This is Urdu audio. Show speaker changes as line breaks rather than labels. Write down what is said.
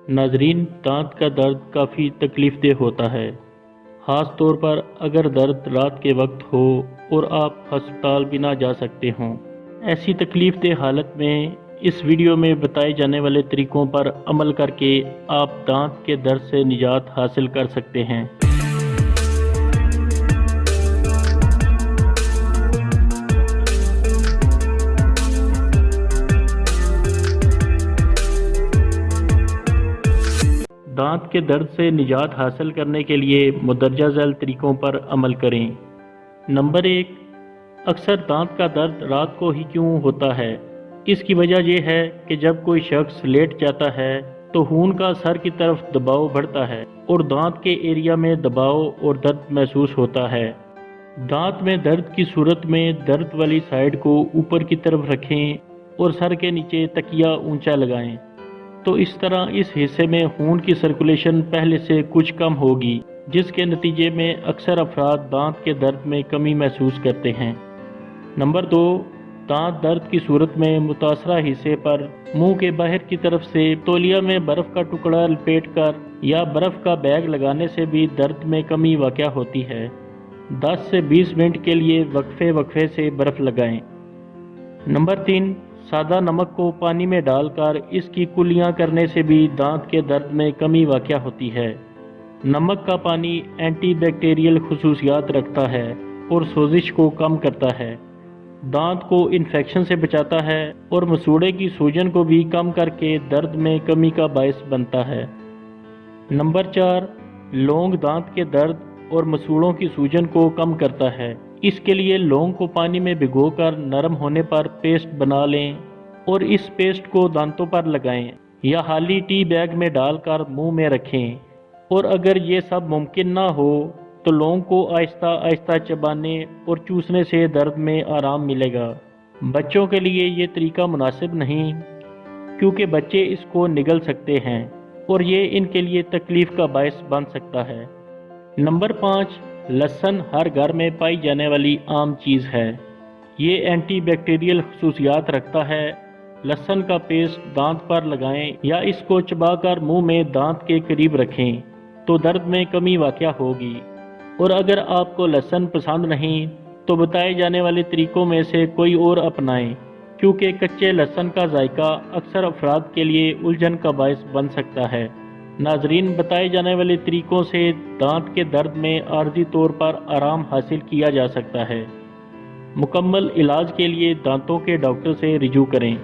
ناظرین، دانت کا درد کافی تکلیف دہ ہوتا ہے، خاص طور پر اگر درد رات کے وقت ہو اور آپ ہسپتال بھی نہ جا سکتے ہوں۔ ایسی تکلیف دہ حالت میں اس ویڈیو میں بتائے جانے والے طریقوں پر عمل کر کے آپ دانت کے درد سے نجات حاصل کر سکتے ہیں۔ دانت کے درد سے نجات حاصل کرنے کے لیے مندرجہ ذیل طریقوں پر عمل کریں۔ نمبر 1، اکثر دانت کا درد رات کو ہی کیوں ہوتا ہے؟ اس کی وجہ یہ ہے کہ جب کوئی شخص لیٹ جاتا ہے تو خون کا سر کی طرف دباؤ بڑھتا ہے اور دانت کے ایریا میں دباؤ اور درد محسوس ہوتا ہے۔ دانت میں درد کی صورت میں درد والی سائیڈ کو اوپر کی طرف رکھیں اور سر کے نیچے تکیہ اونچا لگائیں، تو اس طرح اس حصے میں خون کی سرکولیشن پہلے سے کچھ کم ہوگی، جس کے نتیجے میں اکثر افراد دانت کے درد میں کمی محسوس کرتے ہیں۔ نمبر 2، دانت درد کی صورت میں متاثرہ حصے پر منہ کے باہر کی طرف سے تولیہ میں برف کا ٹکڑا لپیٹ کر یا برف کا بیگ لگانے سے بھی درد میں کمی واقع ہوتی ہے۔ 10 سے 20 منٹ کے لیے وقفے سے برف لگائیں۔ نمبر 3، سادہ نمک کو پانی میں ڈال کر اس کی کلیاں کرنے سے بھی دانت کے درد میں کمی واقع ہوتی ہے۔ نمک کا پانی اینٹی بیکٹیریل خصوصیات رکھتا ہے اور سوزش کو کم کرتا ہے، دانت کو انفیکشن سے بچاتا ہے اور مسوڑے کی سوجن کو بھی کم کر کے درد میں کمی کا باعث بنتا ہے۔ نمبر 4، لونگ دانت کے درد اور مسوڑوں کی سوجن کو کم کرتا ہے۔ اس کے لیے لونگ کو پانی میں بھگو کر نرم ہونے پر پیسٹ بنا لیں اور اس پیسٹ کو دانتوں پر لگائیں یا خالی ٹی بیگ میں ڈال کر منہ میں رکھیں، اور اگر یہ سب ممکن نہ ہو تو لونگ کو آہستہ آہستہ چبانے اور چوسنے سے درد میں آرام ملے گا۔ بچوں کے لیے یہ طریقہ مناسب نہیں، کیونکہ بچے اس کو نگل سکتے ہیں اور یہ ان کے لیے تکلیف کا باعث بن سکتا ہے۔ نمبر 5، لہسن ہر گھر میں پائی جانے والی عام چیز ہے۔ یہ اینٹی بیکٹیریل خصوصیات رکھتا ہے۔ لہسن کا پیسٹ دانت پر لگائیں یا اس کو چبا کر منہ میں دانت کے قریب رکھیں تو درد میں کمی واقع ہوگی۔ اور اگر آپ کو لہسن پسند نہیں تو بتائے جانے والے طریقوں میں سے کوئی اور اپنائیں، کیونکہ کچے لہسن کا ذائقہ اکثر افراد کے لیے الجھن کا باعث بن سکتا ہے۔ ناظرین، بتائے جانے والے طریقوں سے دانت کے درد میں عارضی طور پر آرام حاصل کیا جا سکتا ہے۔ مکمل علاج کے لیے دانتوں کے ڈاکٹر سے رجوع کریں۔